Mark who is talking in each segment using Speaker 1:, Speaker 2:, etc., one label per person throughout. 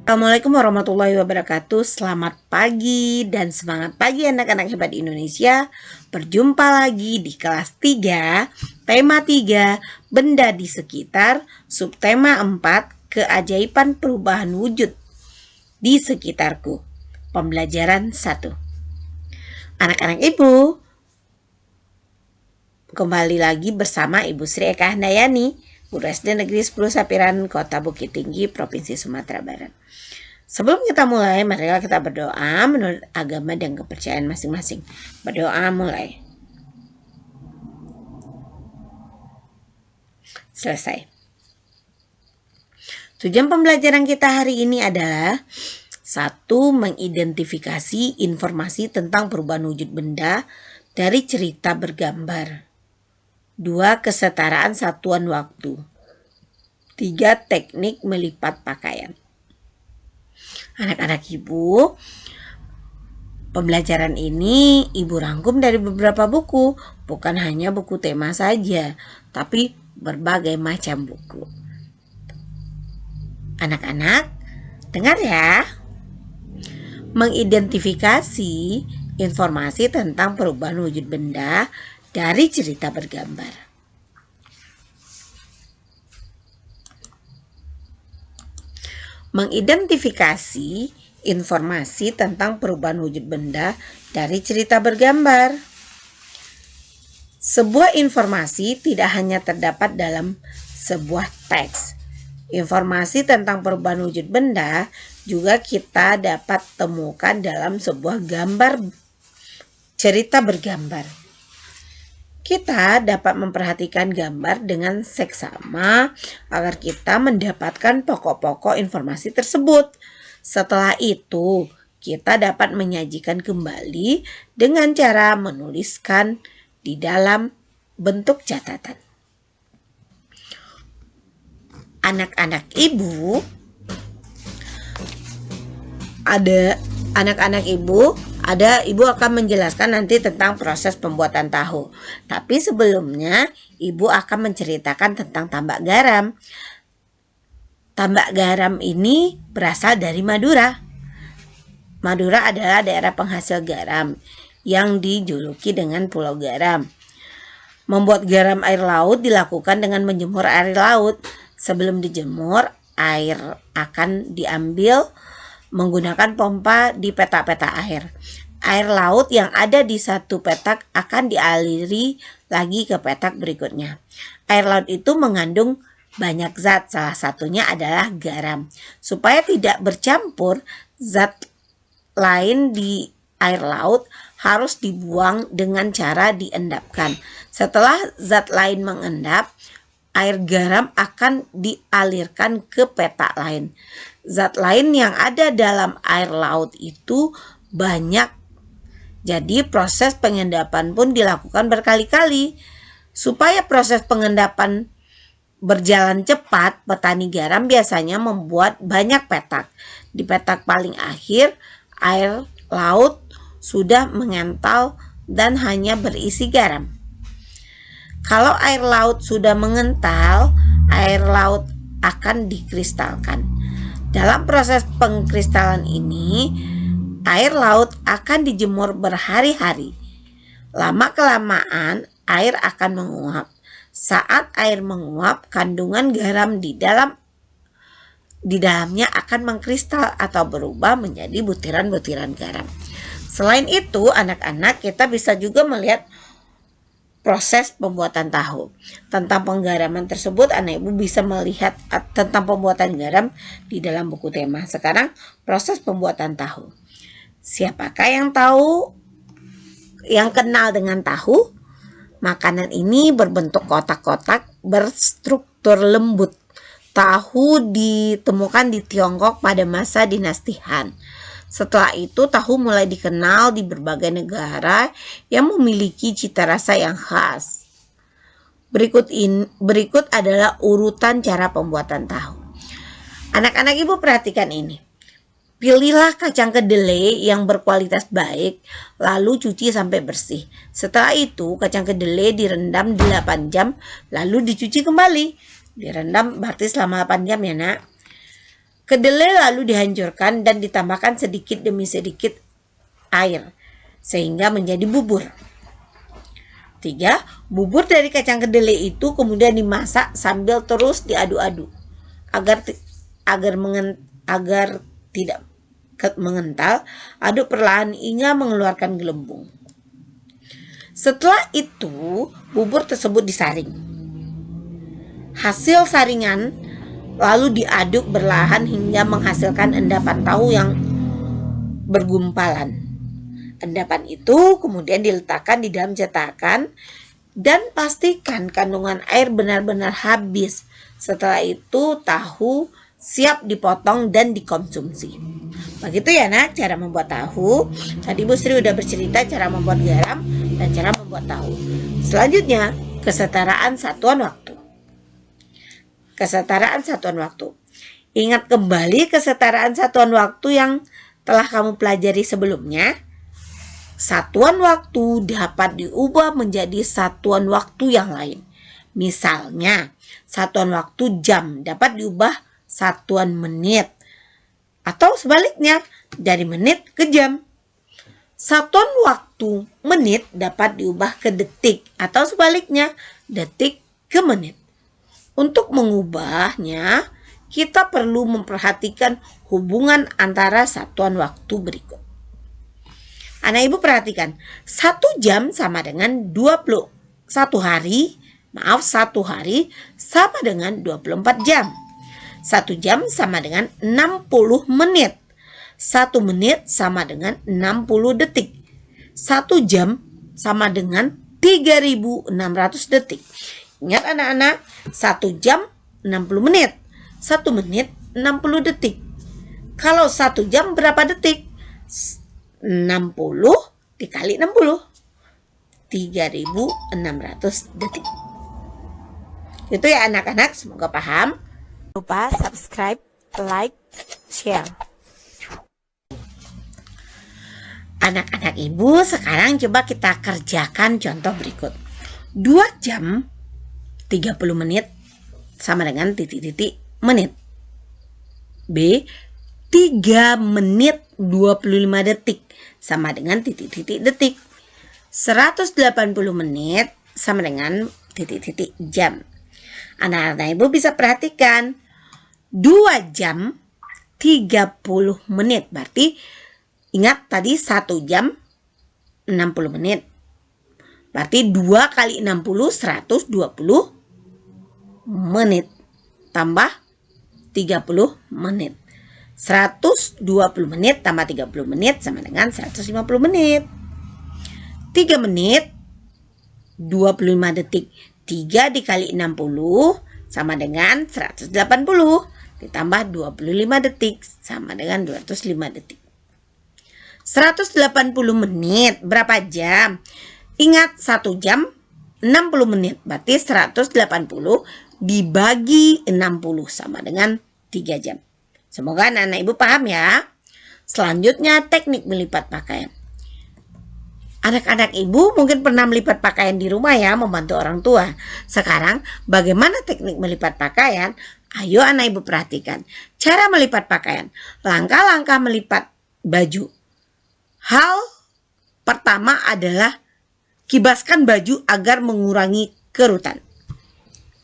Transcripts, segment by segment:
Speaker 1: Assalamualaikum warahmatullahi wabarakatuh. Selamat pagi dan semangat pagi anak-anak hebat Indonesia. Berjumpa lagi di kelas 3, tema 3, benda di sekitar, subtema 4, keajaiban perubahan wujud di sekitarku. Pembelajaran 1. Anak-anak Ibu, kembali lagi bersama Ibu Sri Eka Handayani, Guru SD Negeri 10 Sapiran, Kota Bukit Tinggi, Provinsi Sumatera Barat. Sebelum kita mulai, marilah kita berdoa menurut agama dan kepercayaan masing-masing. Berdoa mulai. Selesai. Tujuan pembelajaran kita hari ini adalah 1. Mengidentifikasi informasi tentang perubahan wujud benda dari cerita bergambar. 2. Kesetaraan satuan waktu. 3. Teknik melipat pakaian. Anak-anak Ibu, pembelajaran ini Ibu rangkum dari beberapa buku, bukan hanya buku tema saja, tapi berbagai macam buku. Anak-anak, dengar ya. Mengidentifikasi informasi tentang perubahan wujud benda dari cerita bergambar. Mengidentifikasi informasi tentang perubahan wujud benda dari cerita bergambar. Sebuah informasi tidak hanya terdapat dalam sebuah teks. Informasi tentang perubahan wujud benda juga kita dapat temukan dalam sebuah gambar cerita bergambar. Kita dapat memperhatikan gambar dengan seksama agar kita mendapatkan pokok-pokok informasi tersebut. Setelah itu, kita dapat menyajikan kembali dengan cara menuliskan di dalam bentuk catatan. Anak-anak Ibu, Ibu akan menjelaskan nanti tentang proses pembuatan tahu. Tapi sebelumnya, Ibu akan menceritakan tentang tambak garam. Tambak garam ini berasal dari Madura. Madura adalah daerah penghasil garam yang dijuluki dengan Pulau Garam. Membuat garam air laut dilakukan dengan menjemur air laut. Sebelum dijemur, air akan diambil menggunakan pompa di petak-petak air. Air laut yang ada di satu petak akan dialiri lagi ke petak berikutnya. Air laut itu mengandung banyak zat, salah satunya adalah garam. Supaya tidak bercampur, zat lain di air laut harus dibuang dengan cara diendapkan. Setelah zat lain mengendap, air garam akan dialirkan ke petak lain. Zat lain yang ada dalam air laut itu banyak. Jadi proses pengendapan pun dilakukan berkali-kali. Supaya proses pengendapan berjalan cepat, petani garam biasanya membuat banyak petak. Di petak paling akhir, air laut sudah mengental dan hanya berisi garam. Kalau air laut sudah mengental, air laut akan dikristalkan. Dalam proses pengkristalan ini, air laut akan dijemur berhari-hari. Lama-kelamaan, air akan menguap. Saat air menguap, kandungan garam di dalamnya akan mengkristal atau berubah menjadi butiran-butiran garam. Selain itu, anak-anak, kita bisa juga melihat proses pembuatan tahu. Tentang penggaraman tersebut, anak ibu bisa melihat tentang pembuatan garam di dalam buku tema. Sekarang proses pembuatan tahu. Siapakah yang kenal dengan tahu? Makanan ini berbentuk kotak-kotak berstruktur lembut. Tahu ditemukan di Tiongkok pada masa dinasti Han. Setelah itu, tahu mulai dikenal di berbagai negara yang memiliki cita rasa yang khas. Berikut adalah urutan cara pembuatan tahu. Anak-anak ibu perhatikan ini. Pilihlah kacang kedelai yang berkualitas baik, lalu cuci sampai bersih. Setelah itu, kacang kedelai direndam 8 jam, lalu dicuci kembali. Direndam berarti selama 8 jam ya nak. Kedelai lalu dihancurkan dan ditambahkan sedikit demi sedikit air sehingga menjadi bubur. 3. Bubur dari kacang kedelai itu kemudian dimasak sambil terus diaduk-aduk agar tidak mengental. Aduk perlahan hingga mengeluarkan gelembung. Setelah itu, bubur tersebut disaring. Hasil saringan lalu diaduk perlahan hingga menghasilkan endapan tahu yang bergumpalan. Endapan itu kemudian diletakkan di dalam cetakan dan pastikan kandungan air benar-benar habis. Setelah itu tahu siap dipotong dan dikonsumsi. Begitu ya nak cara membuat tahu. Tadi Bu Sri udah bercerita cara membuat garam dan cara membuat tahu. Selanjutnya kesetaraan satuan waktu. Kesetaraan satuan waktu. Ingat kembali kesetaraan satuan waktu yang telah kamu pelajari sebelumnya. Satuan waktu dapat diubah menjadi satuan waktu yang lain. Misalnya, satuan waktu jam dapat diubah satuan menit. Atau sebaliknya, dari menit ke jam. Satuan waktu menit dapat diubah ke detik. Atau sebaliknya, detik ke menit. Untuk mengubahnya, kita perlu memperhatikan hubungan antara satuan waktu berikut. Anak ibu perhatikan, 1 jam sama dengan 21 hari, satu hari sama dengan 24 jam. 1 jam sama dengan 60 menit. 1 menit sama dengan 60 detik. 1 jam sama dengan 3.600 detik. Ingat anak-anak, 1 jam 60 menit. 1 menit 60 detik. Kalau 1 jam berapa detik? 60 dikali 60. 3.600 detik. Itu ya anak-anak, semoga paham. Jangan lupa subscribe, like, share. Anak-anak ibu, sekarang coba kita kerjakan contoh berikut. 2 jam 30 menit sama dengan titik-titik menit. B. 3 menit 25 detik sama dengan titik-titik detik. 180 menit sama dengan titik-titik jam. Anak-anak ibu bisa perhatikan 2 jam 30 menit. Berarti ingat tadi 1 jam 60 menit. Berarti 2 kali 60 120 menit. Tambah 30 menit. 120 menit tambah 30 menit sama dengan 150 menit. 3 menit 25 detik. 3 dikali 60 sama dengan 180. Ditambah 25 detik sama dengan 205 detik. 180 menit berapa jam? Ingat 1 jam 60 menit. Berarti 180 dibagi 60 sama dengan 3 jam. Semoga anak-anak ibu paham ya. Selanjutnya teknik melipat pakaian. Anak-anak ibu mungkin pernah melipat pakaian di rumah ya, membantu orang tua. Sekarang bagaimana teknik melipat pakaian? Ayo anak ibu perhatikan. Cara melipat pakaian. Langkah-langkah melipat baju. Hal pertama adalah kibaskan baju agar mengurangi kerutan.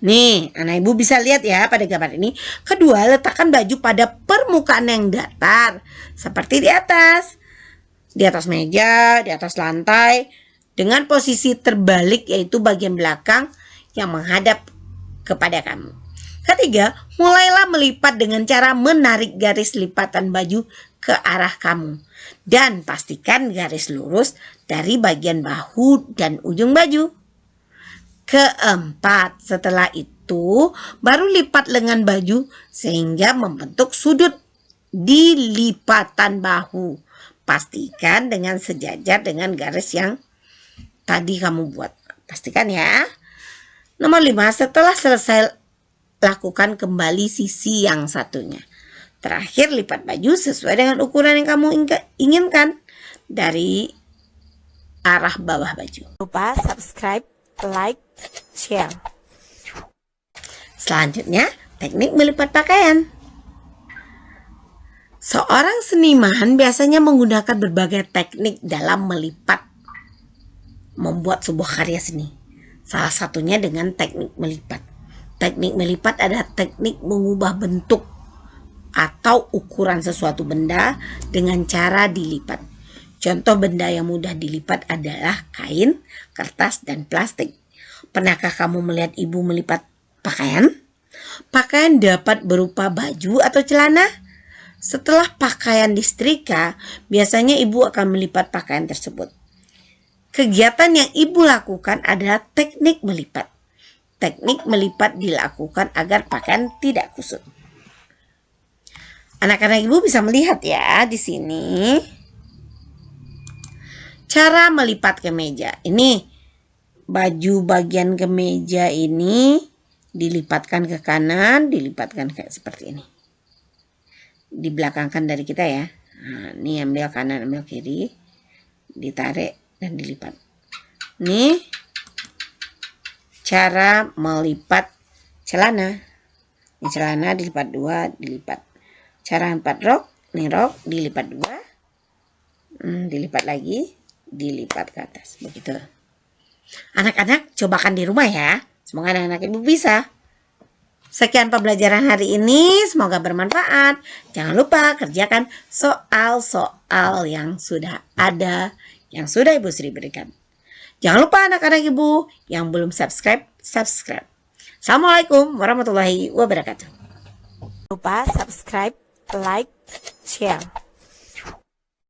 Speaker 1: Nih, anak ibu bisa lihat ya pada gambar ini. Kedua, letakkan baju pada permukaan yang datar. Seperti di atas. Di atas meja, di atas lantai. Dengan posisi terbalik yaitu bagian belakang yang menghadap kepada kamu. Ketiga, mulailah melipat dengan cara menarik garis lipatan baju ke arah kamu. Dan pastikan garis lurus dari bagian bahu dan ujung baju. Keempat, setelah itu baru lipat lengan baju sehingga membentuk sudut di lipatan bahu. Pastikan dengan sejajar dengan garis yang tadi kamu buat. Pastikan ya. Nomor 5, setelah selesai lakukan kembali sisi yang satunya. Terakhir lipat baju sesuai dengan ukuran yang kamu inginkan dari arah bawah baju. Jangan lupa subscribe, like, share. Selanjutnya, teknik melipat pakaian. Seorang seniman biasanya menggunakan berbagai teknik dalam membuat sebuah karya seni. Salah satunya dengan teknik melipat. Teknik melipat adalah teknik mengubah bentuk atau ukuran sesuatu benda dengan cara dilipat. Contoh benda yang mudah dilipat adalah kain, kertas, dan plastik. Pernahkah kamu melihat ibu melipat pakaian? Pakaian dapat berupa baju atau celana. Setelah pakaian disetrika, biasanya ibu akan melipat pakaian tersebut. Kegiatan yang ibu lakukan adalah teknik melipat. Teknik melipat dilakukan agar pakaian tidak kusut. Anak-anak ibu bisa melihat ya di sini cara melipat kemeja. Ini baju bagian kemeja ini dilipatkan ke kanan, dilipatkan kayak seperti ini. Dibelakangkan dari kita ya. Nah, ini ambil kanan, ambil kiri, ditarik dan dilipat. Nih cara melipat celana. Ini celana dilipat dua, dilipat. Cara lipat rok, nih rok dilipat dua, dilipat lagi, dilipat ke atas. Begitu. Anak-anak cobakan di rumah ya. Semoga anak-anak ibu bisa. Sekian pembelajaran hari ini, semoga bermanfaat. Jangan lupa kerjakan soal-soal yang sudah ada, yang sudah Ibu Sri berikan. Jangan lupa anak-anak ibu yang belum subscribe. Assalamualaikum warahmatullahi wabarakatuh. Lupa subscribe, like, share.